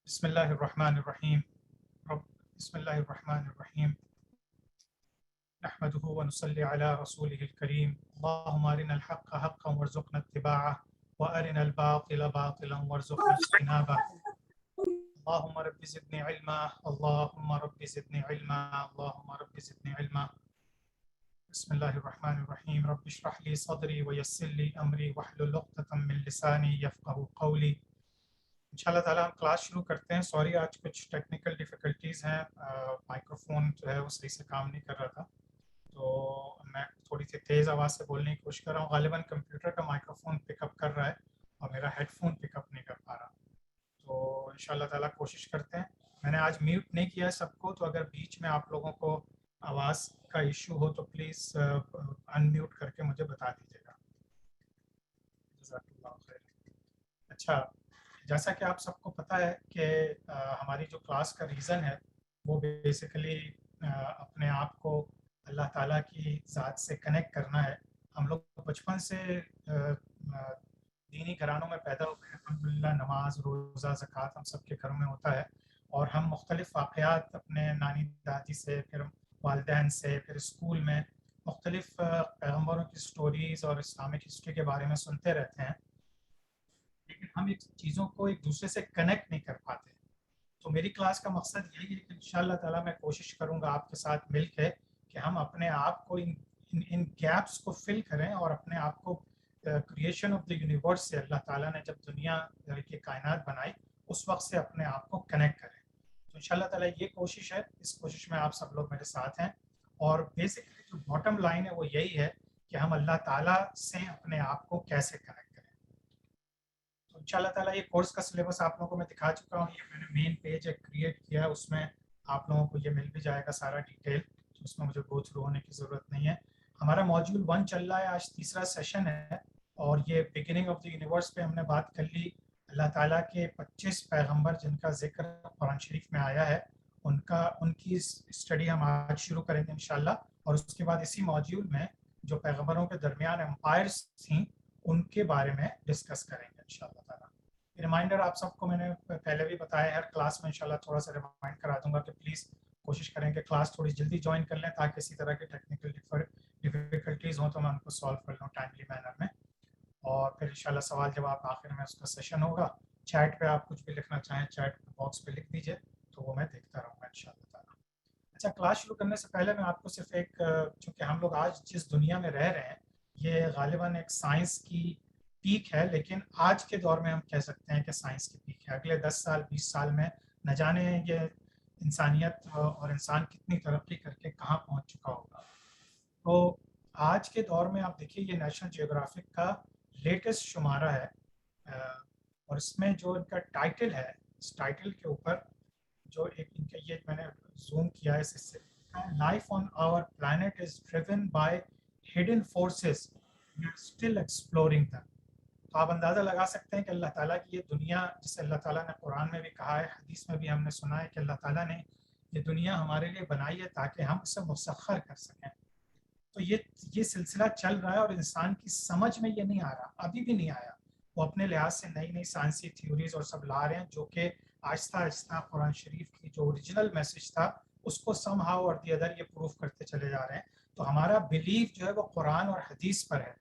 بسم اللہ الرحمن الرحیم بسم اللہ الرحمن الرحیم نحمده ونصلي على رسوله الكريم اللهم أرنا الحق حقا وارزقنا اتباعه وأرنا الباطل باطلا وارزقنا اجتنابه اللهم رب زدني علما اللهم رب زدني علما اللهم رب زدني علما بسم اللہ الرحمن الرحیم رب اشرح لي صدری ويسر لي أمری واحلل عقدة من لسانی يفقهوا قولی۔ انشاءاللہ تعالیٰ ہم کلاس شروع کرتے ہیں۔ سوری آج کچھ ٹیکنیکل ڈیفیکلٹیز ہیں، مائکروفون جو ہے وہ صحیح سے کام نہیں کر رہا تھا، تو میں تھوڑی سی تیز آواز سے بولنے کی کوشش کر رہا ہوں۔ غالباً کمپیوٹر کا مائکروفون پک اپ کر رہا ہے اور میرا ہیڈ فون پک اپ نہیں کر پا رہا، تو انشاءاللہ تعالیٰ کوشش کرتے ہیں۔ میں نے آج میوٹ نہیں کیا ہے سب کو، تو اگر بیچ میں آپ لوگوں کو آواز کا ایشو ہو تو پلیز ان میوٹ کر کے مجھے بتا دیجیے گا۔ جزاک اللہ خیر۔ اچھا، جیسا کہ آپ سب کو پتہ ہے کہ ہماری جو کلاس کا ریزن ہے وہ بیسیکلی اپنے آپ کو اللہ تعالیٰ کی ذات سے کنیکٹ کرنا ہے۔ ہم لوگ بچپن سے دینی گھرانوں میں پیدا ہوئے ہیں، الحمدللہ نماز روزہ زکوٰۃ ہم سب کے گھروں میں ہوتا ہے، اور ہم مختلف واقعات اپنے نانی دادی سے، پھر والدین سے، پھر اسکول میں مختلف پیغمبروں کی سٹوریز اور اسلامک ہسٹری کے بارے میں سنتے رہتے ہیں، لیکن ہم ایک چیزوں کو ایک دوسرے سے کنیکٹ نہیں کر پاتے۔ تو میری کلاس کا مقصد یہی ہے کہ انشاءاللہ تعالیٰ میں کوشش کروں گا آپ کے ساتھ مل کے کہ ہم اپنے آپ کو ان گیپس کو فل کریں، اور اپنے آپ کو کریشن آف دا یونیورس سے، اللہ تعالیٰ نے جب دنیا کی کائنات بنائی اس وقت سے اپنے آپ کو کنیکٹ کریں۔ تو انشاءاللہ تعالیٰ یہ کوشش ہے، اس کوشش میں آپ سب لوگ میرے ساتھ ہیں، اور بیسکلی جو باٹم لائن ہے وہ یہی ہے کہ ہم اللہ تعالیٰ سے اپنے آپ کو کیسے کنیکٹ کریں۔ تو انشاءاللہ تعالیٰ یہ کورس کا سلیبس آپ لوگوں کو میں دکھا چکا ہوں، یہ میں نے مین پیج ایک کریٹ کیا ہے، اس میں آپ لوگوں کو یہ مل بھی جائے گا سارا ڈیٹیل، تو اس میں مجھے گو تھرو ہونے کی ضرورت نہیں ہے۔ ہمارا موڈیول 1 چل رہا ہے، آج تیسرا سیشن ہے، اور یہ بگننگ آف دی یونیورس پہ ہم نے بات کر لی۔ اللہ تعالیٰ کے 25 پیغمبر جن کا ذکر قرآن شریف میں آیا ہے، ان کی اسٹڈی ہم آج شروع کریں گے انشاءاللہ، اور اس کے بعد اسی موڈیول میں جو پیغمبروں کے درمیان امپائرس تھیں ان کے بارے میں ڈسکس کریں گے انشاءاللہ تعالیٰ۔ ریمائنڈر آپ سب کو میں نے پہلے بھی بتایا، ہر کلاس میں انشاءاللہ تھوڑا سا ریمائنڈ کرا دوں گا کہ پلیز کوشش کریں کہ کلاس تھوڑی جلدی جوائن کر لیں، تاکہ اسی طرح کے ٹیکنیکل ڈیفیکلٹیز ہوں تو میں ان کو سالو کر لوں ٹائملی مینر میں، اور پھر انشاءاللہ سوال جواب آخر میں اس کا سیشن ہوگا۔ چیٹ پہ آپ کچھ بھی لکھنا چاہیں چیٹ باکس پہ لکھ دیجئے، تو وہ میں دیکھتا رہوں گا انشاءاللہ تعالیٰ۔ اچھا، کلاس شروع کرنے سے پہلے میں آپ کو صرف ایک، چونکہ ہم لوگ آج جس دنیا میں رہ رہے ہیں یہ غالباً ایک سائنس کی پیک ہے، لیکن آج کے دور میں ہم کہہ سکتے ہیں کہ سائنس کی پیک ہے۔ اگلے 10 سال 20 سال میں نہ جانے یہ انسانیت اور انسان کتنی ترقی کر کے کہاں پہنچ چکا ہوگا۔ تو آج کے دور میں آپ دیکھیے، یہ نیشنل جیوگرافک کا لیٹسٹ شمارہ ہے، اور اس میں جو ان کا ٹائٹل ہے، اس ٹائٹل کے اوپر جو ایک ان کا، یہ میں نے زوم کیا ہے، اس سے life on our planet is driven by hidden forces we are still exploring them. تو آپ اندازہ لگا سکتے ہیں کہ اللہ تعالیٰ کی یہ دنیا، جسے اللہ تعالیٰ نے قرآن میں بھی کہا ہے، حدیث میں بھی ہم نے سنا ہے کہ اللہ تعالیٰ نے یہ دنیا ہمارے لیے بنائی ہے تاکہ ہم اسے مسخر کر سکیں۔ تو یہ سلسلہ چل رہا ہے، اور انسان کی سمجھ میں یہ نہیں آ رہا، ابھی بھی نہیں آیا۔ وہ اپنے لحاظ سے نئی نئی سائنسی تھیوریز اور سب لا رہے ہیں، جو کہ آہستہ آہستہ قرآن شریف کی جو اوریجنل میسج تھا اس کو سم ہاؤ اور دی ادر یہ پروف کرتے چلے جا رہے ہیں۔ تو ہمارا بلیف جو ہے وہ قرآن اور حدیث پر ہے،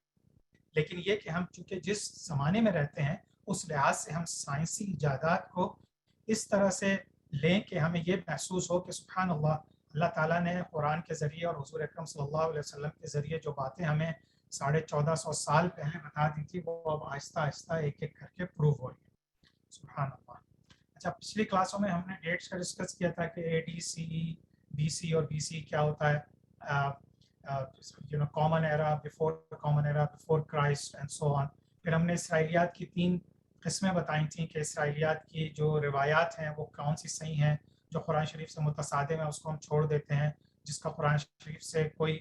لیکن یہ کہ ہم چونکہ جس زمانے میں رہتے ہیں اس لحاظ سے ہم سائنسی ایجادات کو اس طرح سے لیں کہ ہمیں یہ محسوس ہو کہ سبحان اللہ، اللہ تعالیٰ نے قرآن کے ذریعے اور حضور اکرم صلی اللہ علیہ وسلم کے ذریعے جو باتیں ہمیں 1450 سال پہلے بتا دی تھی، وہ اب آہستہ آہستہ ایک ایک کر کے پروو ہو رہی ہے۔ سبحان اللہ۔ اچھا، پچھلی کلاسوں میں ہم نے ڈیٹس کا ڈسکس کیا تھا کہ اے ڈی سی، بی سی اور بی سی کیا ہوتا ہے، common era, before common era, before Christ and so on۔ پھر ہم نے اسرائیلیات کی 3 قسمیں بتائی تھیں کہ اسرائیلیات کی جو روایات ہیں وہ کون سی صحیح ہیں، جو قرآن شریف سے متصادم ہے اس کو ہم چھوڑ دیتے ہیں، جس کا قرآن شریف سے کوئی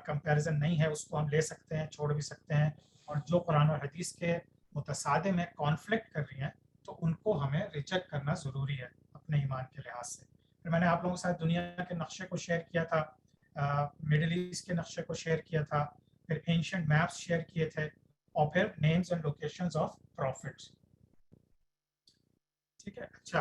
کمپیریزن نہیں ہے اس کو ہم لے سکتے ہیں، چھوڑ بھی سکتے ہیں، اور جو قرآن اور حدیث کے متصادم ہیں، کانفلکٹ کر رہی ہیں، تو ان کو ہمیں ریجیکٹ کرنا ضروری ہے اپنے ایمان کے لحاظ سے۔ پھر میں نے آپ لوگوں کے ساتھ دنیا کے نقشے کو شیئر کیا تھا، مڈل ایسٹ کے نقشے کو شیئر کیا تھا، پھر اینشنٹ میپس شیئر کیے تھے، اور پھر names and locations of profits. ٹھیک ہے، اچھا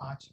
5।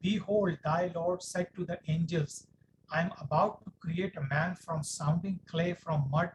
behold thy Lord said to the angels, I am about to create a man from sounding clay from mud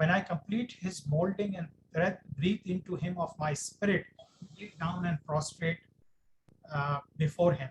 When I complete his molding and breathe into him of my spirit, get down and prostrate before him।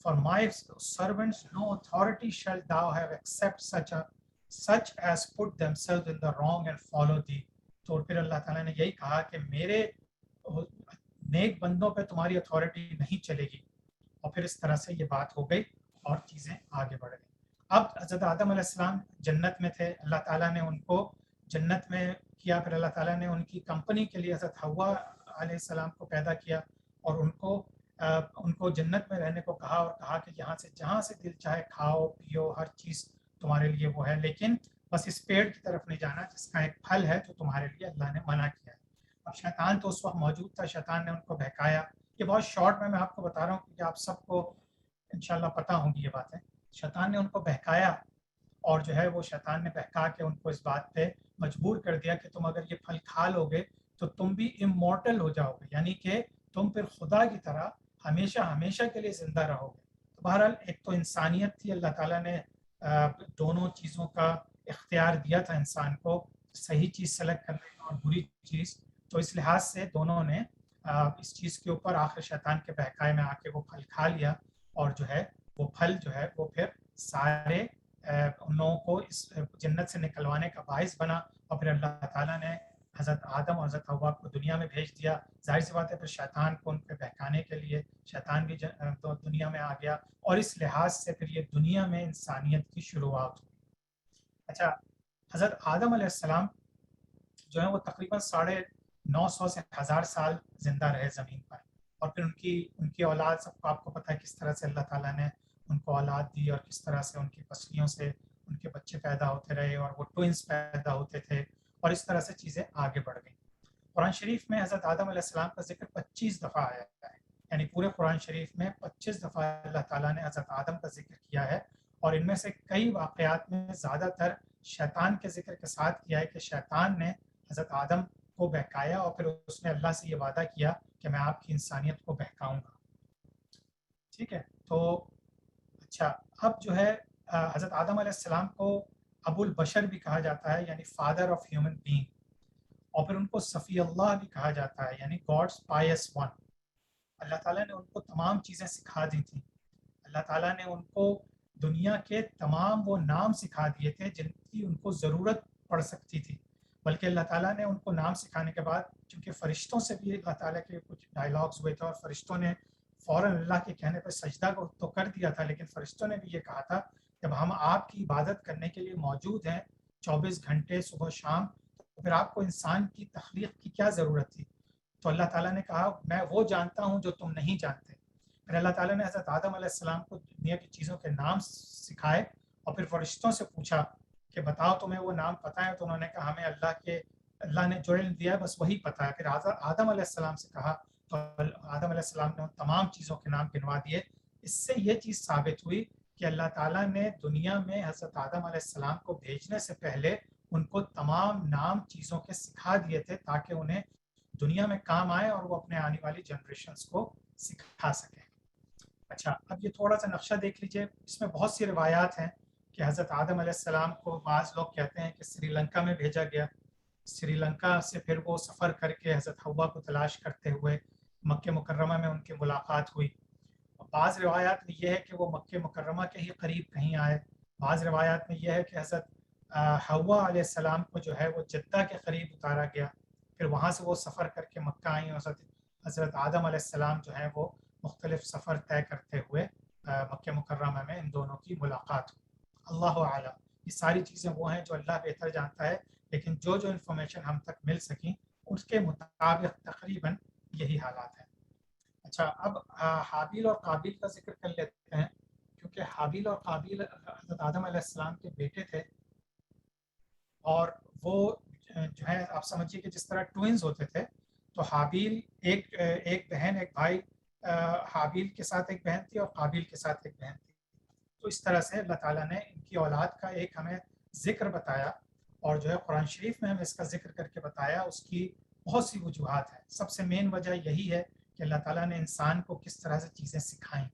for my servants no authority shall thou have except such as put themselves in the wrong and follow thee. تو پھر اللہ تعالیٰ نے یہی کہا کہ میرے نیک بندوں پہ تمہاری اتھارٹی نہیں چلے گی، اور پھر اس طرح سے یہ بات ہو گئی اور چیزیں آگے بڑھ گئی. اب حضرت آدم علیہ السلام جنت میں تھے، اللہ تعالیٰ نے ان کو جنت میں کیا، پھر اللہ تعالیٰ نے ان کی کمپنی کے لیے حضرت حوا علیہ السلام کو پیدا کیا اور ان کو جنت میں رہنے کو کہا، اور کہا کہ یہاں سے جہاں سے دل چاہے کھاؤ پیو، ہر چیز تمہارے لیے وہ ہے، لیکن بس اس پیڑ کی طرف نہیں جانا جس کا ایک پھل ہے جو تمہارے لیے اللہ نے منع کیا ہے. اب شیطان تو اس وقت موجود تھا، شیطان نے ان کو بہکایا. یہ بہت شارٹ میں آپ کو بتا رہا ہوں کیونکہ آپ سب کو انشاءاللہ پتہ ہوں گی یہ باتیں. شیطان نے ان کو بہکایا، اور جو ہے وہ شیطان نے بہکا کے ان کو اس بات پہ مجبور کر دیا کہ تم اگر یہ پھل کھا لو گے تو تم بھی امورٹل ہو جاؤ گے، یعنی کہ تم پھر خدا کی طرح ہمیشہ ہمیشہ کے لیے زندہ رہو گے. تو بہرحال ایک تو انسانیت تھی، اللہ تعالیٰ نے دونوں چیزوں کا اختیار دیا تھا انسان کو، صحیح چیز سلیکٹ کرنے کا اور بری چیز، تو اس لحاظ سے دونوں نے اس چیز کے اوپر آخر شیطان کے بہکائے میں آ کے وہ پھل کھا لیا، اور جو ہے وہ پھل جو ہے وہ پھر سارے ان لوگوں کو اس جنت سے نکلوانے کا باعث بنا. اور پھر اللہ تعالیٰ نے حضرت آدم اور حضرت حوا کو دنیا میں بھیج دیا. ظاہر سی بات ہے پھر شیطان کو ان پہ بہکانے کے لیے شیطان بھی دنیا میں آ گیا، اور اس لحاظ سے پھر یہ دنیا میں انسانیت کی شروعات ہوئی. اچھا، حضرت آدم علیہ السلام جو ہے وہ تقریباً 950 سے 1000 سال زندہ رہے زمین پر، اور پھر ان کی اولاد، سب کو آپ کو پتہ ہے کس طرح سے اللہ تعالیٰ نے ان کو اولاد دی اور کس طرح سے ان کی پسلیوں سے ان کے بچے پیدا ہوتے رہے اور وہ ٹوئنز پیدا ہوتے تھے، اور اس طرح سے چیزیں آگے بڑھ گئیں. قرآن شریف میں حضرت آدم علیہ السلام کا ذکر 25 دفعہ آیا ہے، یعنی پورے قرآن شریف میں 25 دفعہ اللہ تعالیٰ نے حضرت آدم کا ذکر کیا ہے، اور ان میں سے کئی واقعات میں زیادہ تر شیطان کے ذکر کے ساتھ کیا ہے کہ شیطان نے حضرت آدم کو بہکایا، اور پھر اس نے اللہ سے یہ وعدہ کیا کہ میں آپ کی انسانیت کو بہکاؤں گا. ٹھیک ہے، تو اچھا، اب جو ہے حضرت آدم علیہ السلام کو ابو البشر بھی کہا جاتا ہے، یعنی فادر آف ہیومن بینگ، اور پھر ان کو صفی اللہ بھی کہا جاتا ہے، یعنی گاڈس پائس ون. اللہ تعالیٰ نے ان کو تمام چیزیں سکھا دی تھیں. اللہ تعالیٰ نے ان کو دنیا کے تمام وہ نام سکھا دیے تھے جن کی ان کو ضرورت پڑ سکتی تھی، بلکہ اللہ تعالیٰ نے ان کو نام سکھانے کے بعد چونکہ فرشتوں سے بھی اللہ تعالیٰ کے کچھ ڈائلاگز ہوئے تھے، اور فرشتوں نے فوراً اللہ کے کہنے پر سجدہ کو تو کر دیا تھا، لیکن فرشتوں نے بھی یہ کہا تھا جب ہم آپ کی عبادت کرنے کے لیے موجود ہیں 24 گھنٹے صبح شام، تو پھر آپ کو انسان کی تخلیق کی کیا ضرورت تھی؟ تو اللہ تعالیٰ نے کہا میں وہ جانتا ہوں جو تم نہیں جانتے. پھر اللہ تعالیٰ نے حضرت آدم علیہ السلام کو دنیا کی چیزوں کے نام سکھائے، اور پھر فرشتوں سے پوچھا کہ بتاؤ تمہیں وہ نام پتہ ہے؟ تو انہوں نے کہا ہمیں اللہ نے جو علم دیا ہے بس وہی پتہ ہے. پھر آدم علیہ السلام سے کہا تو آدم علیہ السلام نے ان تمام چیزوں کے نام گنوا دیے. اس سے یہ چیز ثابت ہوئی کہ اللہ تعالیٰ نے دنیا میں حضرت آدم علیہ السلام کو بھیجنے سے پہلے ان کو تمام نام چیزوں کے سکھا دیے تھے تاکہ انہیں دنیا میں کام آئے اور وہ اپنے آنے والی جنریشنز کو سکھا سکیں. اچھا، اب یہ تھوڑا سا نقشہ دیکھ لیجئے، اس میں بہت سی روایات ہیں کہ حضرت آدم علیہ السلام کو بعض لوگ کہتے ہیں کہ سری لنکا میں بھیجا گیا، سری لنکا سے پھر وہ سفر کر کے حضرت حوا کو تلاش کرتے ہوئے مکہ مکرمہ میں ان کی ملاقات ہوئی. بعض روایات میں یہ ہے کہ وہ مکہ مکرمہ کے ہی قریب کہیں آئے، بعض روایات میں یہ ہے کہ حضرت حوا علیہ السلام کو جو ہے وہ جدہ کے قریب اتارا گیا، پھر وہاں سے وہ سفر کر کے مکہ آئیں، اور حضرت آدم علیہ السلام جو ہے وہ مختلف سفر طے کرتے ہوئے مکہ مکرمہ میں ان دونوں کی ملاقات ہوئی. اللہ اعلم، یہ ساری چیزیں وہ ہیں جو اللہ بہتر جانتا ہے، لیکن جو انفارمیشن ہم تک مل سکیں اس کے مطابق تقریباً یہی حالات ہیں. اچھا، اب حابیل اور قابیل کا ذکر کر لیتے ہیں، کیونکہ حابیل اور قابیل حضرت آدم علیہ السلام کے بیٹے تھے، اور وہ جو ہے آپ سمجھیے کہ جس طرح ٹوئنز ہوتے تھے، تو حابیل ایک بہن ایک بھائی، حابیل کے ساتھ ایک بہن تھی اور قابیل کے ساتھ ایک بہن تھی. تو اس طرح سے اللہ تعالیٰ نے ان کی اولاد کا ایک ہمیں ذکر بتایا، اور جو ہے قرآن شریف میں ہمیں اس کا ذکر کر کے بتایا. اس کی بہت سی وجوہات ہیں، سب سے مین وجہ یہی ہے کہ اللہ تعالیٰ نے انسان کو کس طرح سے چیزیں سکھائیں.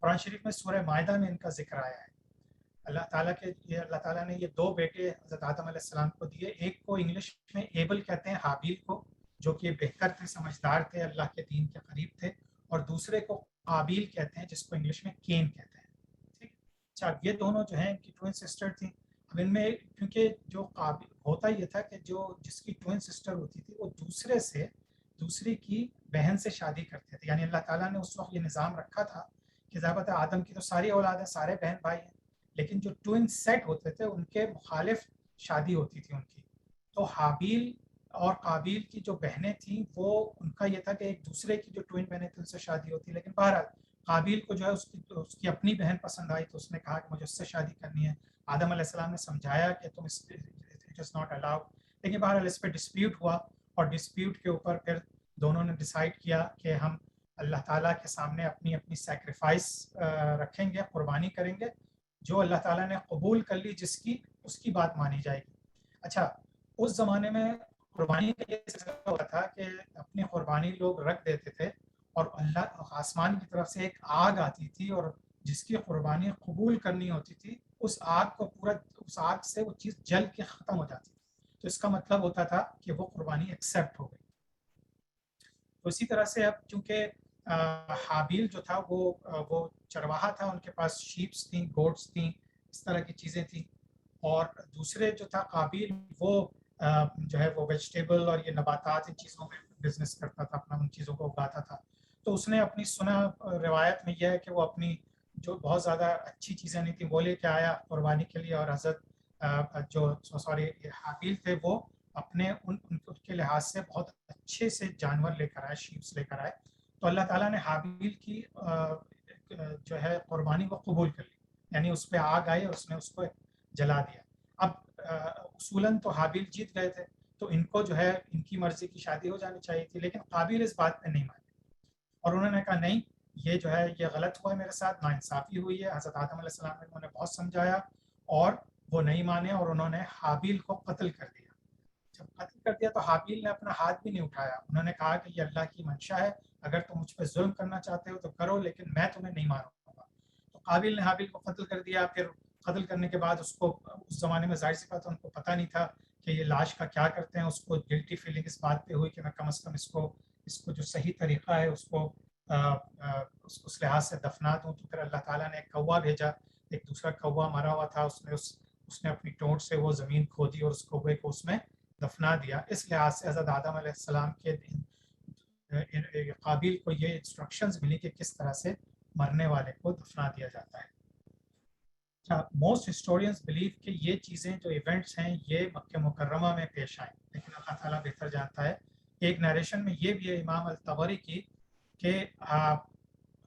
قرآن شریف میں سورہ مائدہ میں ان کا ذکر آیا ہے. اللہ تعالیٰ نے یہ دو بیٹے حضرت آدم علیہ السلام کو دیے، ایک کو انگلش میں ایبل کہتے ہیں، حابیل کو، جو کہ بہتر تھے، سمجھدار تھے، اللہ کے دین کے قریب تھے، اور دوسرے کو قابیل کہتے ہیں جس کو انگلش میں کین کہتے ہیں. ٹھیک. اچھا یہ دونوں جو ہیں ان کی ٹوئن سسٹر تھیں. اب ان میں کیونکہ جو قابل ہوتا یہ تھا کہ جو جس کی ٹوئن سسٹر ہوتی تھی وہ دوسری کی بہن سے شادی کرتے تھے. یعنی اللہ تعالیٰ نے اس وقت یہ نظام رکھا تھا کہ ضابط آدم کی تو ساری اولاد ہیں, سارے بہن بھائی ہیں, لیکن جو ٹوئن سیٹ ہوتے تھے ان کے مخالف شادی ہوتی تھی ان کی. تو حابیل اور قابیل کی جو بہنیں تھیں وہ ان کا یہ تھا کہ ایک دوسرے کی جو ٹوئن بہنیں تھیں ان سے شادی ہوتی. لیکن بہرحال قابیل کو جو ہے اس کی اپنی بہن پسند آئی تو اس نے کہا کہ مجھے اس سے شادی کرنی ہے. آدم علیہ السلام نے سمجھایا کہ تم اٹ از ناٹ الاؤڈ, لیکن بہرحال اس پہ ڈسپیوٹ ہوا, اور ڈسپیوٹ کے اوپر پھر دونوں نے ڈیسائیڈ کیا کہ ہم اللہ تعالیٰ کے سامنے اپنی اپنی سیکریفائس رکھیں گے, قربانی کریں گے, جو اللہ تعالیٰ نے قبول کر لی جس کی اس کی بات مانی جائے گی. اچھا اس زمانے میں قربانی کا یہ سلسلہ ہوتا تھا کہ اپنی قربانی لوگ رکھ دیتے تھے اور اللہ آسمان کی طرف سے ایک آگ آتی تھی اور جس کی قربانی قبول کرنی ہوتی تھی اس آگ سے وہ چیز جل کے ختم ہو جاتی تھی. تو اس کا مطلب ہوتا تھا کہ وہ قربانی ایکسیپٹ ہو گئی. تو اسی طرح سے اب چونکہ حابیل جو تھا وہ چرواہا تھا, ان کے پاس شیپس تھیں, گوٹس تھیں, اس طرح کی چیزیں تھیں, اور دوسرے جو تھا قابیل وہ جو ہے وہ ویجیٹیبل اور یہ نباتات ان چیزوں میں بزنس کرتا تھا, اپنا ان چیزوں کو اگاتا تھا. تو اس نے اپنی سنا روایت میں یہ ہے کہ وہ اپنی جو بہت زیادہ اچھی چیزیں نہیں تھیں وہ لے کے آیا قربانی کے لیے, اور حضرت جو حابیل تھے وہ اپنے ان کے لحاظ سے بہت اچھے سے جانور لے کر آئے, شیپس لے کر آئے. تو اللہ تعالیٰ نے حابیل کی جو ہے قربانی کو قبول کر لی, یعنی اس پہ آگ آئی اور اس نے اس کو جلا دیا. اب اصولاً تو حابیل جیت گئے تھے تو ان کو جو ہے ان کی مرضی کی شادی ہو جانی چاہیے تھی, لیکن قابیل اس بات پہ نہیں مانے اور انہوں نے کہا نہیں یہ جو ہے یہ غلط ہوا ہے, میرے ساتھ ناانصافی ہوئی ہے. حضرت آدم علیہ السلام نے انہیں بہت سمجھایا اور وہ نہیں مانے اور انہوں نے حابیل کو قتل کر دیا. جب قتل کر دیا تو حابیل نے اپنا ہاتھ بھی نہیں اٹھایا, انہوں نے کہا کہ یہ اللہ کی منشا ہے, اگر تم مجھ پہ ظلم کرنا چاہتے ہو تو کرو لیکن میں تمہیں نہیں ماروں گا. تو قابیل نے حابیل کو قتل کر دیا. پھر قتل کرنے کے بعد اس کو اس زمانے میں ظاہر سی بات ہے ان کو پتہ نہیں تھا کہ یہ لاش کا کیا کرتے ہیں. اس کو گلٹی فیلنگ اس بات پہ ہوئی کہ میں کم از کم اس کو جو صحیح طریقہ ہے اس کو اس لحاظ سے دفنا دوں. تو پھر اللہ تعالیٰ نے ایک کوا بھیجا, ایک دوسرا کوا مرا ہوا تھا, اس نے اپنی ٹونٹ سے وہ زمین کھودی اور اس کوے کو اس میں دفنا دیا. اس لحاظ سے حضرت آدم علیہ السلام کے قابیل کو یہ انسٹرکشنز ملی کہ کس طرح سے مرنے والے کو دفنا دیا جاتا ہے. موسٹ ہسٹورینز بلیو کہ یہ چیزیں جو ایونٹس ہیں یہ مکہ مکرمہ میں پیش آئیں, لیکن اللہ تعالیٰ بہتر جانتا ہے. ایک نیریشن میں یہ بھی ہے امام الطبری کی کہ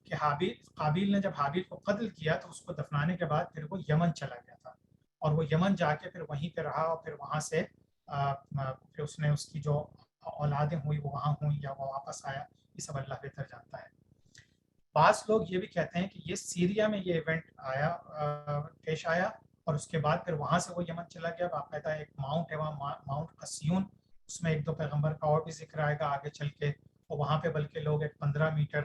قابیل نے جب حابیل کو قتل کیا تو اس کو دفنانے کے بعد پھر وہ یمن چلا گیا تھا, اور وہ یمن جا کے پھر وہیں پہ رہا, اور پھر وہاں سے پھر اس نے اس کی جو اولادیں ہوئی وہ وہاں ہوئیں یا وہ واپس آیا, یہ سب اللہ بہتر جانتا ہے. بعض لوگ یہ بھی کہتے ہیں کہ یہ سیریا میں یہ ایونٹ پیش آیا اور اس کے بعد پھر وہاں سے وہ یمن چلا گیا. باقاعدہ ایک ماؤنٹ ہے وہاں, ماؤنٹ قسیون, اس میں ایک دو پیغمبر کا اور بھی ذکر آئے گا آگے چل کے, اور وہاں پہ بلکہ لوگ ایک 15 میٹر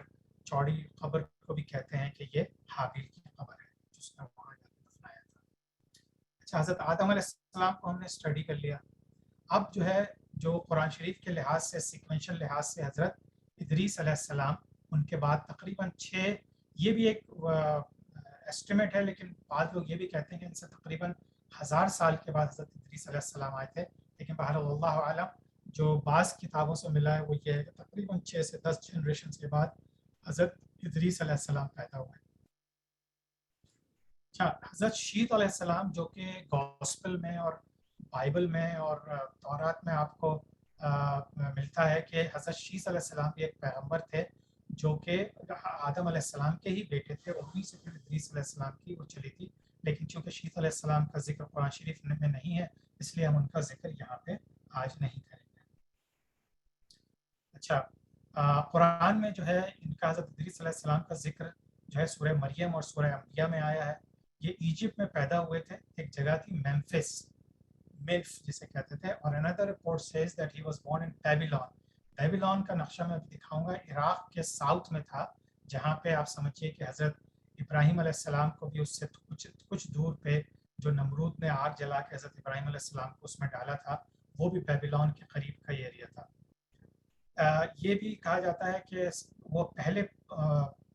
چوڑی قبر کو بھی کہتے ہیں کہ یہ حابیل کی قبر ہے جس نے وہاں دفنایا تھا. اچھا حضرت آدم علیہ السلام کو ہم نے اسٹڈی کر لیا. اب جو ہے جو قرآن شریف کے لحاظ سے سیکوینشل لحاظ سے حضرت ادریس علیہ السلام, ان کے بعد تقریباً 6, یہ بھی ایک ایسٹیمیٹ ہے لیکن بعض لوگ یہ بھی کہتے ہیں کہ ان سے تقریباً 1000 سال کے بعد حضرت ادریس علیہ السلام آئے تھے. لیکن بہرحال اللہ عالم جو بعض کتابوں سے ملا ہے وہ یہ ہے کہ تقریباً 6 سے 10 جنریشن کے بعد حضرت ادریس علیہ السلام پیدا ہوئے. اچھا حضرت شیت علیہ السلام جو کہ گاسپل میں اور بائبل میں اور تورات میں آپ کو ملتا ہے کہ حضرت شیت علیہ السلام بھی ایک پیغمبر تھے جو کہ آدم علیہ السلام کے ہی بیٹے تھے, اور انہیں سے پھر ادریس علیہ السلام کی وہ چلی تھی. لیکن چونکہ شیت علیہ السلام کا ذکر قرآن شریف میں نہیں ہے اس لیے ہم ان کا ذکر یہاں پہ آج نہیں کریں گے. اچھا قرآن میں جو ہے ان کا حضرت ادریس علیہ السلام کا ذکر جو ہے سورہ مریم اور سورہ انبیاء میں آیا ہے. یہ ایجپٹ میں پیدا ہوئے تھے, ایک جگہ تھی میمفس, ملف جسے کہتے تھے, اور another report says that he was born in Babylon. بیبیلون کا نقشہ میں بھی دکھاؤں گا, عراق کے ساؤتھ میں تھا, جہاں پہ آپ سمجھیے کہ حضرت ابراہیم علیہ السلام کو بھی اس سے کچھ دور پہ جو نمرود نے آگ جلا کے حضرت ابراہیم علیہ السلام کو اس میں ڈالا تھا, وہ بھی بیبیلون کے قریب کا ایریا تھا. یہ بھی کہا جاتا ہے کہ وہ پہلے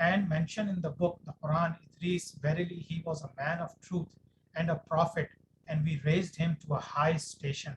and mention in the book the Quran, Idris verily he was a man of truth and a prophet and we raised him to a high station.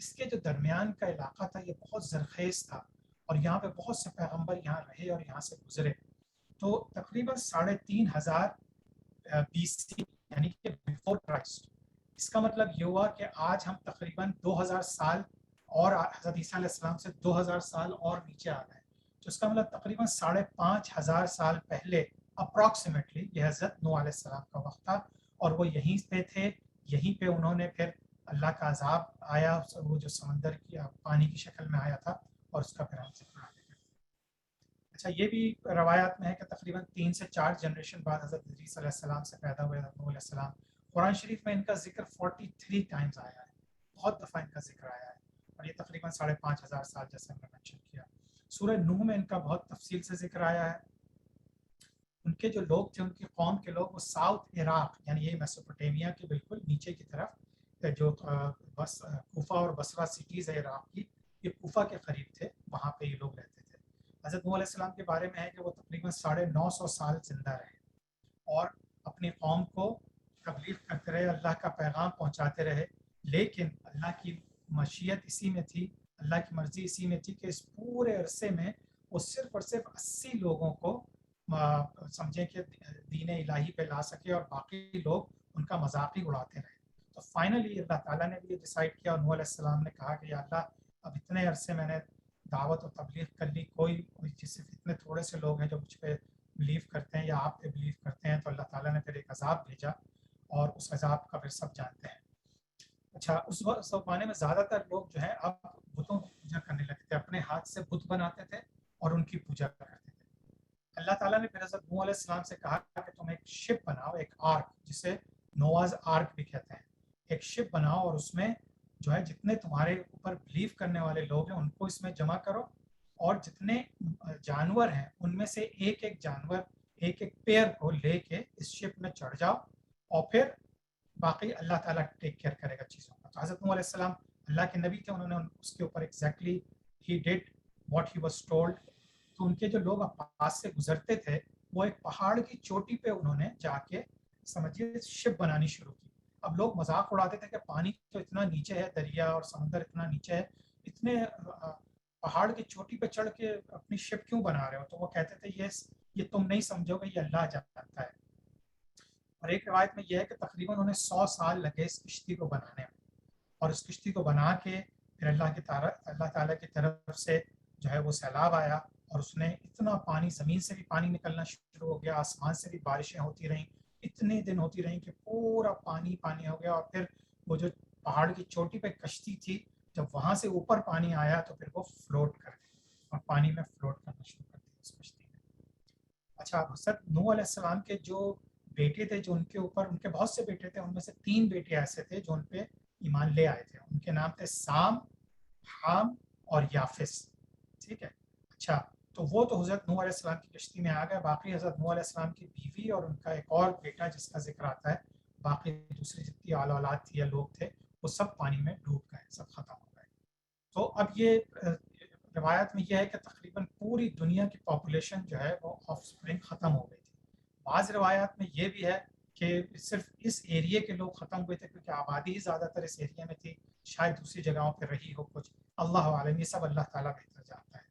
اس کے جو درمیان کا علاقہ تھا یہ بہت زرخیز تھا اور یہاں پہ بہت سے پیغمبر یہاں رہے اور یہاں سے گزرے. تو تقریباً 3,500 BC یعنی کہ بیفور کرائسٹ. اس کا مطلب یہ ہوا کہ آج ہم تقریباً 2000 سال اور حضرت عیسیٰ علیہ السلام سے 2000 سال اور نیچے آ گئے. تو اس کا مطلب تقریباً 5,500 سال پہلے اپروکسیمیٹلی یہ حضرت نوح علیہ السلام کا وقت تھا اور وہ یہیں پہ تھے. یہیں پہ انہوں نے پھر اللہ کا عذاب آیا, وہ جو سمندر کی پانی کی شکل میں آیا تھا, اور اس کا پھر ہم ذکر آگے کرتے ہیں. اچھا, یہ بھی روایات میں ہے کہ تقریباً 3 سے 4 جنریشن بعد حضرت ادریس علیہ السلام سے پیدا ہوئے حضرت نوح علیہ السلام. قرآن شریف میں ان کا ذکر 43 ٹائمز آیا ہے, بہت دفعہ ان کا ذکر آیا ہے, اور یہ تقریباً 5,500 سال جیسے ہم نے مینشن کیا. سورہ نوح میں ان کا بہت تفصیل سے ذکر آیا ہے. ان کے جو لوگ تھے, ان کی قوم کے لوگ, وہ ساؤتھ عراق یعنی یہ میسوپوٹیمیا کے بالکل نیچے کی طرف جو کوفہ اور بصرہ سٹیز ہے عراق کی, یہ کوفہ کے قریب تھے, وہاں پہ یہ لوگ رہتے تھے. حضرت نوح علیہ السلام کے بارے میں ہے کہ وہ تقریباً 950 سال زندہ رہے اور اپنی قوم کو تبلیغ کرتے رہے, اللہ کا پیغام پہنچاتے رہے. لیکن اللہ کی مشیت اسی میں تھی, اللہ کی مرضی اسی میں تھی کہ اس پورے عرصے میں وہ صرف اور صرف 80 لوگوں کو سمجھیں کہ دین الہی پہ لا سکے, اور باقی لوگ ان کا مذاق ہی اڑاتے رہے. تو فائنلی اللہ تعالیٰ نے بھی یہ ڈیسائیڈ کیا, اور نوح علیہ السلام نے کہا کہ یا اللہ, اب اتنے عرصے میں نے دعوت و تبلیغ کر لی, کوئی صرف اتنے تھوڑے سے لوگ ہیں جو مجھ پہ بلیو کرتے ہیں یا آپ پہ بلیو کرتے ہیں. تو اللہ تعالیٰ نے پھر ایک عذاب بھیجا, اور اس عذاب کا پھر سب جانتے ہیں. اچھا, اس زمانے میں زیادہ تر لوگ جو ہیں اب بتوں کی پوجا کرنے لگے تھے, اپنے ہاتھ سے بت بناتے تھے اور ان کی پوجا کرتے تھے. اللہ تعالیٰ نے پھر حضرت نوح علیہ السلام سے کہا کہ تم ایک شپ بناؤ, ایک آرک, جسے نوآز آرک بھی کہتے ہیں. ایک شپ بناؤ اور اس میں جو ہے جتنے تمہارے اوپر بلیو کرنے والے لوگ ہیں ان کو اس میں جمع کرو, اور جتنے جانور ہیں ان میں سے ایک ایک جانور, ایک ایک پیئر کو لے کے اس شپ میں چڑھ جاؤ, اور پھر باقی اللہ تعالیٰ ٹیک کیئر کرے گا چیزوں کا. تو حضرت نوح علیہ السلام اللہ کے نبی تھے, انہوں نے اس کے اوپر exactly he did what he was told. تو ان کے جو لوگ پاس سے گزرتے تھے, وہ ایک پہاڑ کی چوٹی پہ انہوں نے جا کے سمجھیے شپ بنانی شروع کی. اب لوگ مذاق اڑاتے تھے کہ پانی تو اتنا نیچے ہے, دریا اور سمندر اتنا نیچے ہے, اتنے پہاڑ کی چوٹی پہ چڑھ کے اپنی شپ کیوں بنا رہے ہو؟ تو وہ کہتے تھے یہ تم نہیں سمجھو گے, یہ اللہ جانتا ہے. اور ایک روایت میں یہ ہے کہ تقریباً انہیں 100 سال لگے اس کشتی کو بنانے میں, اور اس کشتی کو بنا کے پھر اللہ تعالیٰ کی طرف سے جو ہے وہ سیلاب آیا, اور اس نے اتنا پانی, زمین سے بھی پانی نکلنا شروع ہو گیا, آسمان سے بھی بارشیں ہوتی رہیں, اتنے دن ہوتی رہیں کہ پورا پانی پانی ہو گیا. اور پھر وہ جو پہاڑ کی چوٹی پہ کشتی تھی, جب وہاں سے اوپر پانی آیا تو پھر وہ فلوٹ کر گئی اور پانی میں فلوٹ کرنا شروع کر دیا اس کشتی میں. اچھا, حضرت نوح علیہ السلام کے جو بیٹے تھے, جو ان کے اوپر, ان کے بہت سے بیٹے تھے, ان میں سے 3 بیٹے ایسے تھے جو ان پہ ایمان لے آئے تھے. ان کے نام تھے سام, حام اور یافس. ٹھیک ہے. اچھا, تو وہ تو حضرت نوح علیہ السلام کی کشتی میں آ گئے. باقی حضرت نوح علیہ السلام کی بیوی اور ان کا ایک اور بیٹا جس کا ذکر آتا ہے, باقی دوسری جتنی اولاد تھی یا لوگ تھے, وہ سب پانی میں ڈوب گئے, سب ختم ہو گئے. تو اب یہ روایت میں یہ ہے کہ تقریباً پوری دنیا کی پاپولیشن جو ہے وہ آف سپرنگ ختم ہو گئی تھی. بعض روایات میں یہ بھی ہے کہ صرف اس ایریے کے لوگ ختم ہوئے تھے کیونکہ آبادی ہی زیادہ تر اس ایریے میں تھی, شاید دوسری جگہوں پہ رہی ہو کچھ, اللہ عالم, یہ سب اللہ تعالیٰ بہتر جانتا ہے.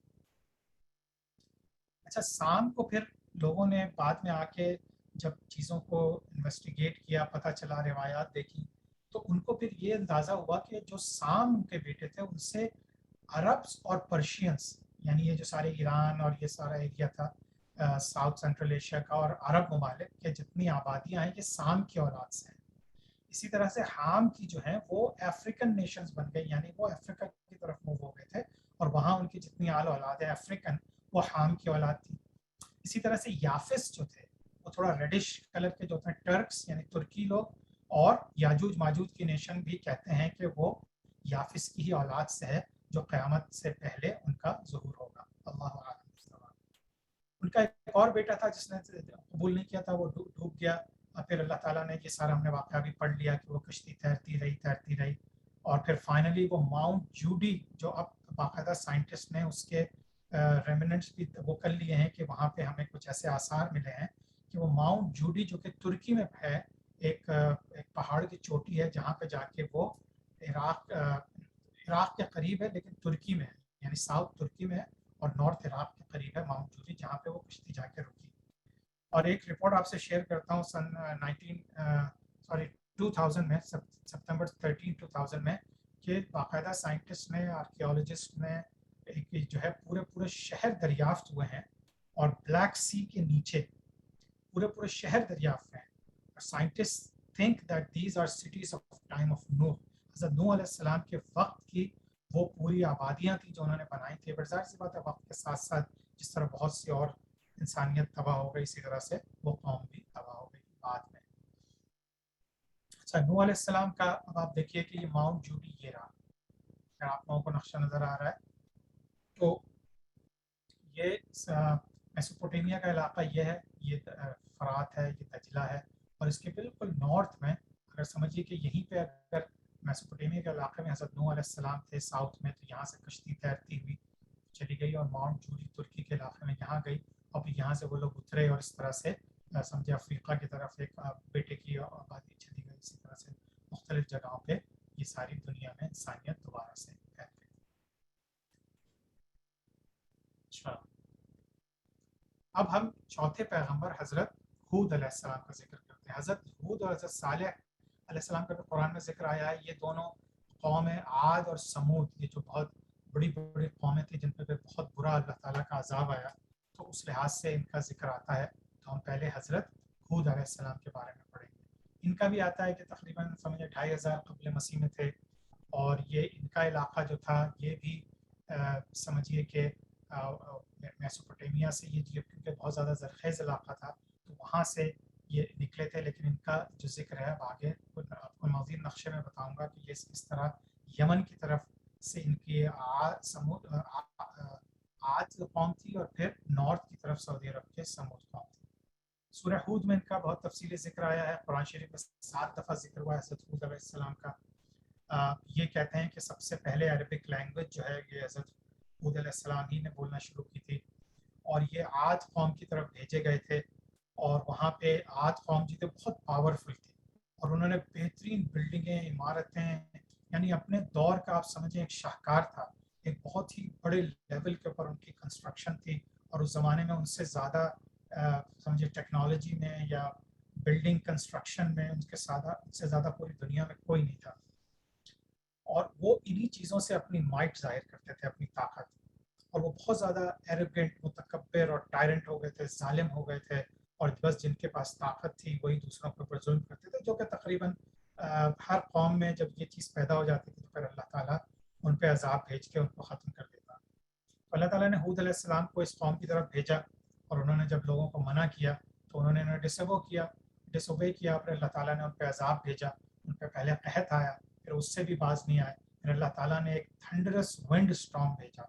اچھا, سام کو پھر لوگوں نے بعد میں آ کے جب چیزوں کو انویسٹیگیٹ کیا, پتہ چلا, روایات دیکھی, تو ان کو پھر یہ اندازہ ہوا کہ جو سام ان کے بیٹے تھے ان سے عربس اور پرشینس, یعنی یہ جو سارے ایران اور یہ سارا ایریا تھا ساؤتھ سینٹرل ایشیا کا, اور عرب ممالک کے جتنی آبادیاں ہیں یہ سام کی اولاد سے ہیں. اسی طرح سے حام کی جو ہیں وہ افریقن نیشنز بن گئی, یعنی وہ افریقہ کی طرف موو ہو گئے تھے, اور وہاں ان کی جتنی آل اولاد ہے افریقن, وہ حام کی اولاد تھی. اسی طرح سے یافس جو تھے وہ تھوڑا ریڈش کلر کے جو تھے, ٹرکس یعنی ترکی لوگ, اور یاجوج ماجوج کی نیشن بھی کہتے ہیں کہ وہ یافس کی ہی اولاد سے ہے, جو قیامت سے پہلے ان کا ظہور ہوگا. اللہ عالم. ان کا ایک اور بیٹا تھا جس نے قبول نہیں کیا تھا, وہ ڈوب گیا. اور پھر اللہ تعالیٰ نے یہ سارا ہم نے واقعہ بھی پڑھ لیا کہ وہ کشتی تیرتی رہی, اور پھر فائنلی وہ ماؤنٹ جوڈی, جو اب باقاعدہ سائنٹسٹ نے اس کے ریمننٹس بھی وہ کر لیے ہیں کہ وہاں پہ ہمیں کچھ ایسے آثار ملے ہیں کہ وہ ماؤنٹ جوڈی جو کہ ترکی میں ہے, ایک پہاڑ کی چوٹی ہے جہاں پہ جا کے وہ عراق کے قریب ہے لیکن ترکی میں ہے، یعنی ساؤتھ ترکی میں ہے اور نارتھ عراق کے قریب ہے ماؤنٹ جوری، جہاں پہ وہ کشتی جا کے رکی۔ اور ایک رپورٹ آپ سے شیئر کرتا ہوں سن 2000 میں، سپتمبر 13 2000 میں، کہ باقاعدہ سائنٹسٹ نے، آرکیولوجسٹ نے ایک جو ہے پورے شہر دریافت ہوئے ہیں، اور بلیک سی کے نیچے پورے شہر دریافت ہیں، اور scientist think that these are cities of time of نوح، حضرت نوح علیہ السلام کے وقت کی وہ پوری آبادیاں تھیں جو انہوں نے بنائی تھی۔ بٹ ظاہر سی بات ہے وقت کے ساتھ ساتھ جس طرح بہت سی اور انسانیت تباہ ہو گئی، اسی طرح سے وہ قوم بھی تباہ ہو گئی بعد میں۔ اچھا، نوح علیہ السلام کا اب آپ دیکھیے کہ یہ ماؤنٹ جوڈی یہ رہا، اگر آپ لوگوں کو نقشہ نظر آ رہا ہے تو یہ میسوپوٹیمیا کا علاقہ یہ ہے، یہ فرات ہے، یہ دجلہ ہے، اور اس کے بالکل نارتھ میں اگر سمجھیے کہ یہیں پہ اگر میسوپوٹیمیا کے علاقے میں حضرت نوح علیہ السلام تھے ساؤتھ میں، تو یہاں سے کشتی تیرتی ہوئی چلی گئی اور ماؤنٹ جوڈی ترکی کے علاقے میں یہاں گئی، اور پھر یہاں سے وہ لوگ اترے اور اس طرح سے سمجھے افریقہ کی طرف ایک بیٹے کی آبادی چلی گئی، اسی طرح سے مختلف جگہوں پہ یہ ساری دنیا میں انسانیت دوبارہ سے پھیل گئی۔ اچھا، اب ہم چوتھے پیغمبر حضرت ہود علیہ السلام کا ذکر کرتے ہیں۔ حضرت ہود اور حضرت صالح علیہ السلام کا بھی قرآن میں ذکر آیا ہے۔ یہ دونوں قوم عاد اور سمود، یہ جو بہت بڑی بڑی قومیں تھیں جن پہ بہت برا اللہ تعالیٰ کا عذاب آیا، تو اس لحاظ سے ان کا ذکر آتا ہے۔ تو ہم پہلے حضرت ہود علیہ السلام کے بارے میں پڑھیں گے۔ ان کا بھی آتا ہے کہ تقریباً سمجھے 2500 قبل مسیح میں تھے، اور یہ ان کا علاقہ جو تھا یہ بھی سمجھیے کہ میسوپوٹیمیا سے، یہ کیونکہ بہت زیادہ زرخیز علاقہ تھا تو وہاں سے یہ نکلے تھے، لیکن ان کا جو ذکر ہے اب آگے آپ کو مزید نقشے میں بتاؤں گا کہ یہ اس طرح یمن کی طرف سے ان کی عاد قوم تھی، اور پھر نارتھ کی طرف سعودی عرب کے سمود قوم تھی۔ سورہ ہود میں ان کا بہت تفصیلی ذکر آیا ہے، قرآن شریف میں 7 دفعہ ذکر ہوا ہے حضرت ہود علیہ السلام کا۔ یہ کہتے ہیں کہ سب سے پہلے عربک لینگویج جو ہے یہ حضرت ہود علیہ السلام ہی نے بولنا شروع کی تھی، اور یہ عاد قوم کی طرف بھیجے گئے تھے، اور وہاں پہ عاد قوم جی تھے بہت پاورفل تھی، اور انہوں نے بہترین بلڈنگیں، عمارتیں، یعنی اپنے دور کا آپ سمجھیں ایک شاہکار تھا، ایک بہت ہی بڑے لیول کے اوپر ان کی کنسٹرکشن تھی، اور اس زمانے میں ان سے زیادہ سمجھے ٹیکنالوجی میں یا بلڈنگ کنسٹرکشن میں ان سے زیادہ پوری دنیا میں کوئی نہیں تھا، اور وہ انہی چیزوں سے اپنی مائٹ ظاہر کرتے تھے، اپنی طاقت، اور وہ بہت زیادہ ایروگینٹ، متکبر اور ٹائرنٹ ہو گئے تھے، ظالم ہو گئے تھے، اور بس جن کے پاس طاقت تھی وہی دوسروں کے اوپر ظلم کرتے تھے، جو کہ تقریباً ہر قوم میں جب یہ چیز پیدا ہو جاتی تھی تو پھر اللہ تعالیٰ ان پہ عذاب بھیج کے ان کو ختم کر دیتا۔ تو اللہ تعالیٰ نے ہود علیہ السلام کو اس قوم کی طرف بھیجا، اور انہوں نے جب لوگوں کو منع کیا تو انہوں نے ڈس اوبے کیا، پھر اللہ تعالیٰ نے ان پہ عذاب بھیجا، ان پہ پہلے قحط آیا، پھر اس سے بھی باز نہیں آئے، پھر اللہ تعالیٰ نے ایک تھنڈرس ونڈ اسٹارم بھیجا،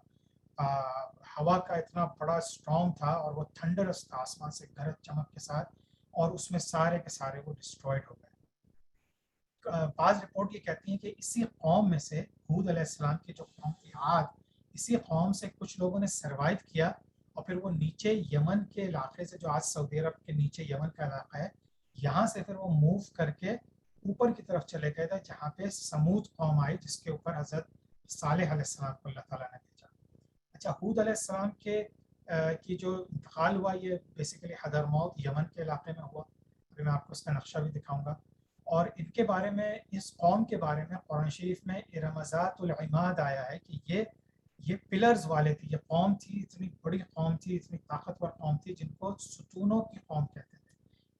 ہوا کا اتنا بڑا اسٹارم تھا، اور وہ تھنڈرس تھا، آسمان سے گرج چمک کے ساتھ، اور اس میں سارے کے سارے وہ ڈسٹرائڈ ہو گئے۔ بعض رپورٹ یہ کہتی ہیں کہ اسی قوم میں سے، ہود علیہ السلام کی جو قوم تھی عاد، اسی قوم سے کچھ لوگوں نے سروائیو کیا، اور پھر وہ نیچے یمن کے علاقے سے، جو آج سعودی عرب کے نیچے یمن کا علاقہ ہے، یہاں سے پھر وہ موو کر کے اوپر کی طرف چلے گئے تھے، جہاں پہ سمود قوم آئی، جس کے اوپر حضرت صالح علیہ السلام کو اللہ تعالیٰ نے بھیجا۔ اچھا، ہود علیہ السلام کی جو انتقال ہوا یہ بیسیکلی حضرموت یمن کے علاقے میں ہوا، ابھی میں آپ کو اس کا نقشہ بھی دکھاؤں گا، اور ان کے بارے میں، اس قوم کے بارے میں قرآن شریف میں ارمزات العماد آیا ہے کہ یہ پلرز والے تھے، یہ قوم تھی، اتنی بڑی قوم تھی، اتنی طاقتور قوم تھی، جن کو ستونوں کی قوم کہتے تھے۔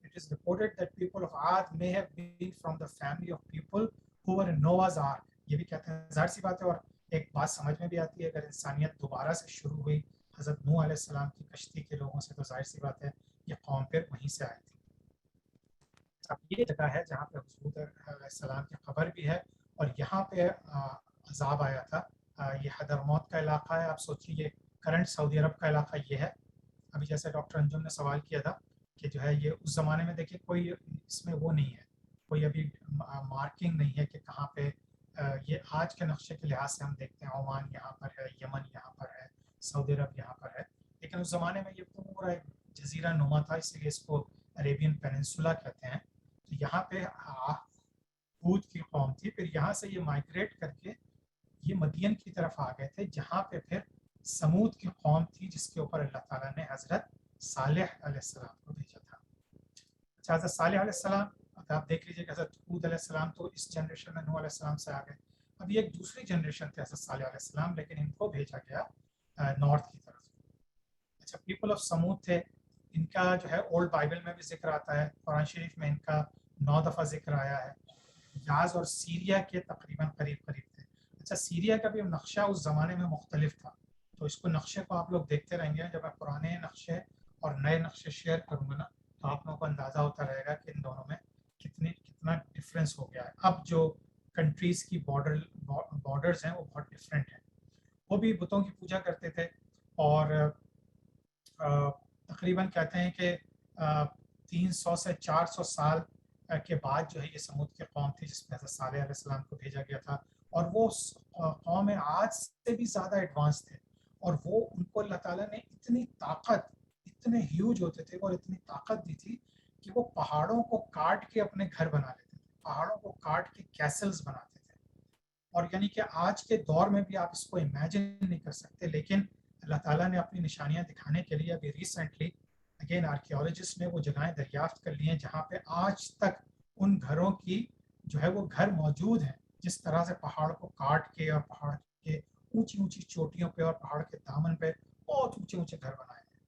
It is reported that people of Ad may have been from the family of people who were in Noah's Ark۔ یہ بھی کہتے ہیں، ظاہر سی بات ہے، اور ایک بات سمجھ میں بھی آتی ہے، اگر انسانیت دوبارہ سے شروع ہوئی حضرت نوح علیہ السلام کی کشتی کے لوگوں سے، تو ظاہر سی بات ہے یہ قوم پھر وہیں سے آئی تھی۔ اب یہ جگہ ہے جہاں پہ حضور علیہ السلام کی قبر بھی ہے، اور یہاں پہ عذاب آیا تھا۔ یہ حضرموت کا علاقہ ہے، آپ سوچیے یہ کرنٹ سعودی عرب کا علاقہ یہ ہے۔ ابھی جیسے ڈاکٹر انجم نے سوال کیا تھا کہ جو ہے یہ اس زمانے میں دیکھیے کوئی اس میں وہ نہیں ہے، کوئی ابھی مارکنگ نہیں ہے کہ کہاں پہ، یہ آج کے نقشے کے لحاظ سے ہم دیکھتے ہیں عمان یہاں پر ہے، یمن یہاں پر ہے، سعودی عرب یہاں پر ہے، لیکن اس زمانے میں یہ پورا ایک جزیرہ نما تھا، اس لیے اس کو عریبین پیننسولا کہتے ہیں۔ تو یہاں پہ ہود کی قوم تھی، پھر یہاں سے یہ مائگریٹ کر کے یہ مدین کی طرف آ گئے تھے جہاں پہ پھر سمود کی قوم تھی جس کے اوپر اللہ تعالیٰ نے حضرت صالح علیہ السلام کو بھیجا تھا. اچھا حضرت صالح علیہ السلام اگر آپ دیکھ لیجیے کہ حضرت ہود علیہ السلام تو اس جنریشن میں نوح علیہ السلام سے آ گئے. اب یہ ایک دوسری جنریشن تھے حضرت صالح علیہ السلام لیکن ان کو بھیجا گیا نارتھ کی طرف. اچھا پیپل آف سمود تھے, ان کا جو ہے اولڈ بائبل میں بھی ذکر آتا ہے, قرآن شریف میں ان کا 9 دفعہ ذکر آیا ہے. یاز اور سیریا کے تقریباً قریب قریب تھے. اچھا سیریا کا بھی نقشہ اس زمانے میں مختلف تھا, تو اس کو نقشے کو آپ لوگ دیکھتے رہیں گے. جب میں پرانے نقشے اور نئے نقشے شیئر کروں گا نا تو آپ لوگوں کو اندازہ ہوتا رہے گا کہ ان دونوں میں کتنا ڈفرینس ہو گیا ہے. اب جو کنٹریز کی بارڈرز ہیں وہ بہت ڈفرینٹ ہیں. وہ بھی بتوں کی پوجا کرتے تھے اور تقریباً کہتے ہیں کہ 300 سے 400 سال کے بعد جو ہے یہ سمود کی قوم تھی جس میں حضرت صالح علیہ السلام کو بھیجا گیا تھا. اور وہ قوم آج سے بھی زیادہ ایڈوانس تھے, اور وہ ان کو اللہ تعالیٰ نے اتنی طاقت, اتنے ہیوج ہوتے تھے اور اتنی طاقت دی تھی کہ وہ پہاڑوں کو کاٹ کے اپنے گھر بنا لیتے تھے, پہاڑوں کو کاٹ کے کیسلز بناتے تھے. اور یعنی کہ آج کے دور میں بھی آپ اس کو امیجن نہیں کر سکتے, لیکن اللہ تعالیٰ نے اپنی نشانیاں دکھانے کے لیے ابھی ریسنٹلی اگین آرکیولوجسٹ نے وہ جگہیں دریافت کر لی ہیں جہاں پہ آج تک ان گھروں کی جو ہے وہ گھر موجود ہیں, جس طرح سے پہاڑ کو کاٹ کے اور پہاڑ کے اونچی اونچی چوٹیوں پہ اور پہاڑ کے دامن پہ بہت اونچے اونچے گھر بنائے ہیں.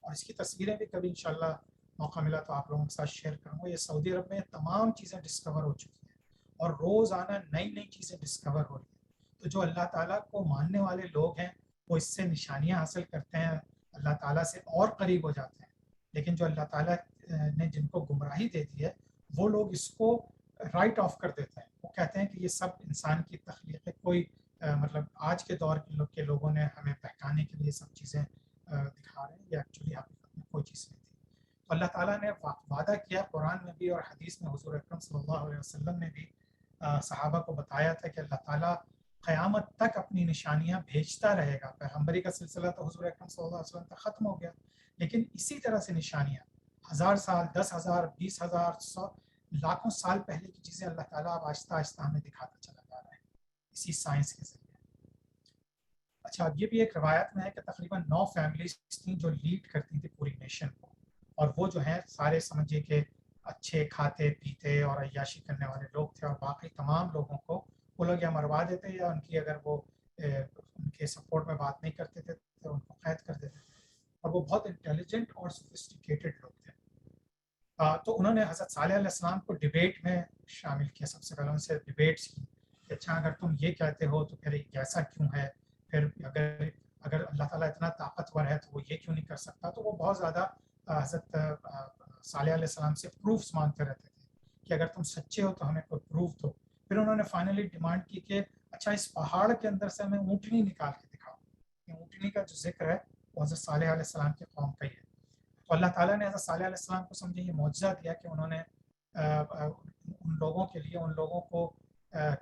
اور اس کی تصویریں بھی کبھی انشاءاللہ موقع ملا تو آپ لوگوں کے ساتھ شیئر کروں گا. یہ سعودی عرب میں تمام چیزیں ڈسکور ہو چکی ہیں اور روزانہ نئی نئی چیزیں ڈسکور ہو رہی ہیں. تو جو اللہ تعالیٰ کو ماننے والے لوگ ہیں وہ اس سے نشانیاں حاصل کرتے ہیں, اللہ تعالیٰ سے اور قریب ہو جاتے ہیں. لیکن جو اللہ تعالیٰ نے جن کو گمراہی دے دی ہے وہ لوگ اس کو رائٹ آف کر دیتے ہیں. وہ کہتے ہیں کہ یہ سب انسان کی تخلیق ہے, کوئی مطلب آج کے دور کے لوگوں نے ہمیں بہکانے کے لیے سب چیزیں دکھا رہے ہیں, یہ ایکچولی حقیقت میں کوئی چیز نہیں تھی. تو اللہ تعالیٰ نے وعدہ کیا قرآن میں بھی اور حدیث میں حضور اکرم صلی اللہ علیہ وسلم نے بھی صحابہ کو بتایا تھا کہ اللہ تعالیٰ قیامت تک اپنی نشانیاں بھیجتا رہے گا. پیغمبری کا سلسلہ تو حضور اکرم صلی اللہ علیہ وسلم تک ختم ہو گیا, لیکن اسی طرح سے نشانیاں 1000 سال, 10,000, 20,000, 100 لاکھوں سال پہلے کی چیزیں اللہ تعالیٰ اب آہستہ آہستہ ہمیں دکھاتا چلا جا رہا ہے اسی سائنس کے ذریعے. اچھا اب یہ بھی ایک روایت میں ہے کہ تقریباً 9 فیملیز تھیں جو لیڈ کرتی تھیں پوری نیشن کو, اور وہ جو ہیں سارے سمجھے کہ اچھے کھاتے پیتے اور عیاشی کرنے والے لوگ تھے, اور باقی تمام لوگوں کو وہ لوگ یا مروا دیتے یا ان کی اگر وہ ان کے سپورٹ میں بات نہیں کرتے تھے تو ان کو قید کر دیتے تھے. اور وہ بہت انٹیلیجنٹ اور سوفسٹیکیٹڈ لوگ تھے. تو انہوں نے حضرت صالح علیہ السلام کو ڈیبیٹ میں شامل کیا. سب سے پہلے ان سے ڈیبیٹس کی کہ اچھا اگر تم یہ کہتے ہو تو پھر ایسا کیوں ہے, پھر اگر اللہ تعالیٰ اتنا طاقتور ہے تو وہ یہ کیوں نہیں کر سکتا. تو وہ بہت زیادہ حضرت صالح علیہ السلام سے پروفس مانگتے رہتے تھے کہ اگر تم سچے ہو تو ہمیں کوئی پروف دو. پھر انہوں نے فائنلی ڈیمانڈ کی کہ اچھا اس پہاڑ کے اندر سے ہمیں اونٹنی نکال کے دکھاؤ. کہ اونٹنی کا جو ذکر ہے وہ حضرت صالح علیہ السلام کی قوم کا ہی ہے. تو اللہ تعالیٰ نے حضرت صالح علیہ السلام کو سمجھے یہ معجزہ دیا کہ انہوں نے ان لوگوں کے لیے, ان لوگوں کو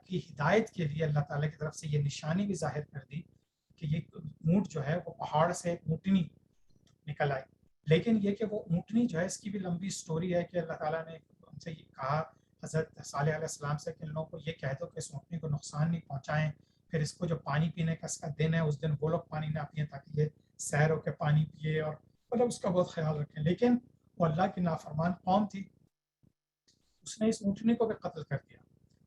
کی ہدایت کے لیے اللہ تعالیٰ کی طرف سے یہ نشانی بھی ظاہر کر دی کہ یہ اونٹ جو ہے وہ پہاڑ سے ایک اونٹنی نکل آئی. لیکن یہ کہ وہ اونٹنی جو ہے اس کی بھی لمبی سٹوری ہے کہ اللہ تعالیٰ نے ان سے یہ کہا حضرت صالح علیہ السلام سے کہ ان لوگوں کو یہ کہہ دو کہ اس اونٹنی کو نقصان نہیں پہنچائیں, پھر اس کو جو پانی پینے کا اس کا دن ہے اس دن وہ لوگ پانی نہ پئیں تاکہ یہ سیر ہو کے پانی پیے, اور مطلب اس کا بہت خیال رکھیں. لیکن وہ اللہ کی نافرمان قوم تھی, اس نے اس اونٹنی کو بھی قتل کر دیا,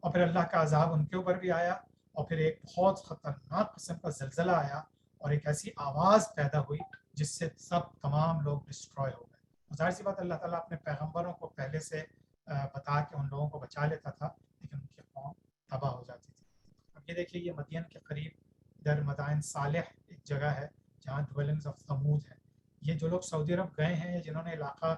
اور پھر اللہ کا عذاب ان کے اوپر بھی آیا, اور پھر ایک بہت خطرناک قسم کا زلزلہ آیا اور ایک ایسی آواز پیدا ہوئی جس سے سب تمام لوگ ڈسٹروائے ہو گئے. ظاہر سی بات اللہ تعالیٰ اپنے پیغمبروں کو پہلے سے بتا کے ان لوگوں کو بچا لیتا تھا, لیکن ان کی قوم تباہ ہو جاتی تھی. اب یہ دیکھیے یہ مدین کے قریب ادھر مدائن صالح ایک جگہ ہے جہاں ڈویلنگز آف ثمود ہے. یہ جو لوگ سعودی عرب گئے ہیں یا جنہوں نے علاقہ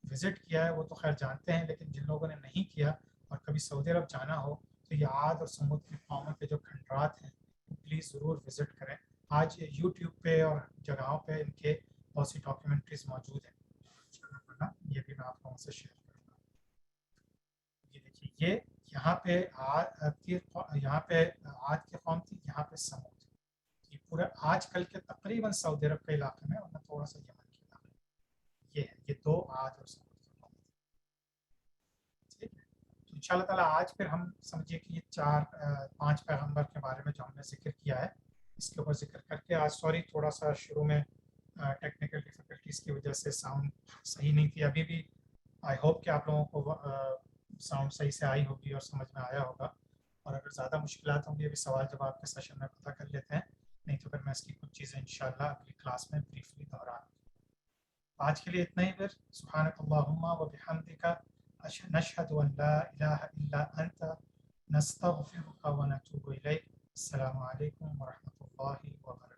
وزٹ کیا ہے وہ تو خیر جانتے ہیں, لیکن جن لوگوں نے نہیں کیا اور کبھی سعودی عرب جانا ہو تو یہ عاد اور سمود کی قوموں کے جو کھنڈرات ہیں پلیز ضرور وزٹ کریں. آج یوٹیوب پہ اور جگہوں پہ ان کے بہت سی ڈاکیومنٹریز موجود ہیں, یہ بھی میں آپ لوگوں سے شیئر کروں گا. یہ دیکھیے یہ یہاں پہ عاد کی قوم تھی, یہاں پہ سمود. یہ پورا آج کل کے تقریباً سعودی عرب کے علاقے میں اور تھوڑا سا یمن کے علاقے میں یہ ہے, یہ 2 عاد اور سمود کی قوم تھی. ٹھیک ہے, تو انشاءاللہ تعالیٰ آج پھر ہم سمجھیے کہ یہ 5 پیغمبر کے بارے میں جو ہم نے ذکر کیا ہے اس کے اوپر ذکر کر کے آج سوری تھوڑا سا شروع میں ٹیکنیکل ڈیفیکلٹیز کی وجہ سے ساؤنڈ صحیح نہیں تھی. ابھی بھی آئی ہوپ کہ آپ لوگوں کو ساؤنڈ صحیح سے آئی ہوگی اور سمجھ میں آیا ہوگا, اور اگر زیادہ مشکلات ہوں گی ابھی سوال جواب کے سیشن میں پتہ کر لیتے ہیں, نہیں تو پھر میں اس کی کچھ چیزیں انشاءاللہ اگلی کلاس میں بریفلی دہراؤں. آج کے لیے اتنا ہی. پھر سبحانک اللہم و بحمدک نشہد ان لا الہ الا انت نستغفرک و نتوب الیک. السلام علیکم ورحمۃ اللہ وبرکاتہ.